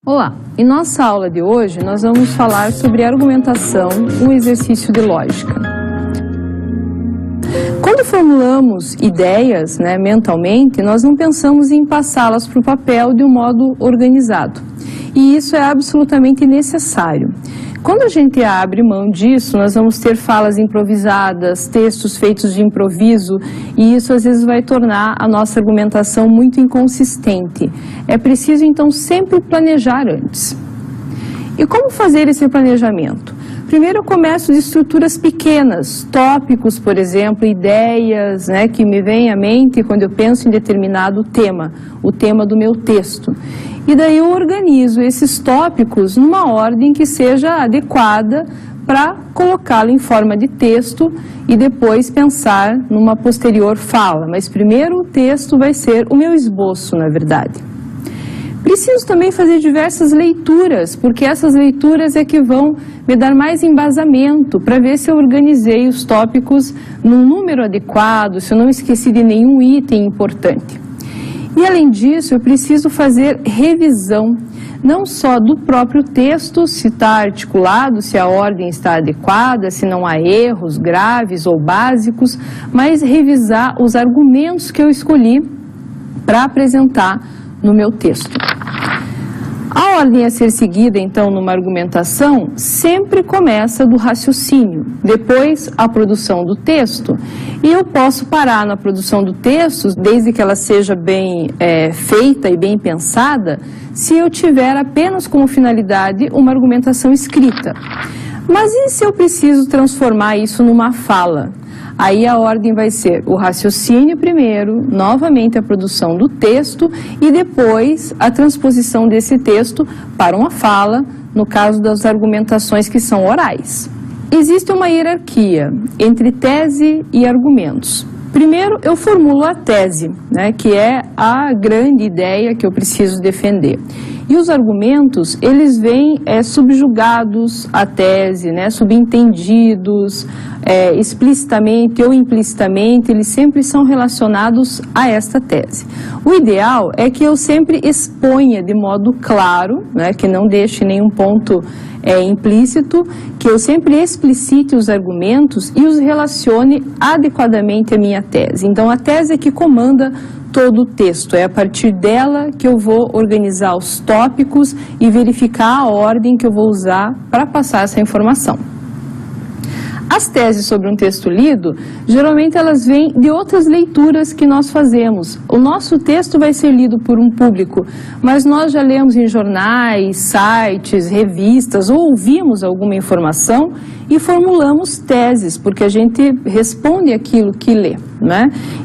Olá, em nossa aula de hoje nós vamos falar sobre argumentação, um exercício de lógica. Quando formulamos ideias, mentalmente, nós não pensamos em passá-las para o papel de um modo organizado. E isso é absolutamente necessário. Quando a gente abre mão disso, nós vamos ter falas improvisadas, textos feitos de improviso, e isso às vezes vai tornar a nossa argumentação muito inconsistente. É preciso então sempre planejar antes. E como fazer esse planejamento? Primeiro eu começo de estruturas pequenas, tópicos, por exemplo, ideias que me vêm à mente quando eu penso em determinado tema, o tema do meu texto. E daí eu organizo esses tópicos numa ordem que seja adequada para colocá-lo em forma de texto e depois pensar numa posterior fala. Mas primeiro o texto vai ser o meu esboço, na verdade. Preciso também fazer diversas leituras, porque essas leituras é que vão me dar mais embasamento para ver se eu organizei os tópicos num número adequado, se eu não esqueci de nenhum item importante. E além disso, eu preciso fazer revisão, não só do próprio texto, se está articulado, se a ordem está adequada, se não há erros graves ou básicos, mas revisar os argumentos que eu escolhi para apresentar no meu texto. A ordem a ser seguida, então, numa argumentação, sempre começa do raciocínio, depois a produção do texto. E eu posso parar na produção do texto, desde que ela seja bem feita e bem pensada, se eu tiver apenas como finalidade uma argumentação escrita. Mas e se eu preciso transformar isso numa fala? Aí a ordem vai ser o raciocínio primeiro, novamente a produção do texto e depois a transposição desse texto para uma fala, no caso das argumentações que são orais. Existe uma hierarquia entre tese e argumentos. Primeiro eu formulo a tese, que é a grande ideia que eu preciso defender. E os argumentos, eles vêm subjugados à tese, subentendidos, explicitamente ou implicitamente, eles sempre são relacionados a esta tese. O ideal é que eu sempre exponha de modo claro, que não deixe nenhum ponto implícito, que eu sempre explicite os argumentos e os relacione adequadamente à minha tese. Então, a tese é que comanda todo o texto, é a partir dela que eu vou organizar os tópicos e verificar a ordem que eu vou usar para passar essa informação. As teses sobre um texto lido, geralmente elas vêm de outras leituras que nós fazemos. O nosso texto vai ser lido por um público, mas nós já lemos em jornais, sites, revistas, ou ouvimos alguma informação e formulamos teses, porque a gente responde aquilo que lê,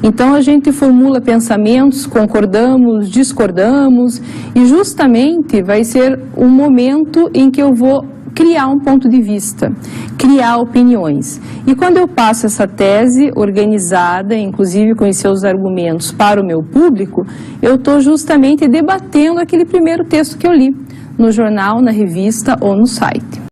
Então a gente formula pensamentos, concordamos, discordamos, e justamente vai ser um momento em que eu vou criar um ponto de vista, criar opiniões. E quando eu passo essa tese organizada, inclusive com os seus argumentos para o meu público, eu estou justamente debatendo aquele primeiro texto que eu li, no jornal, na revista ou no site.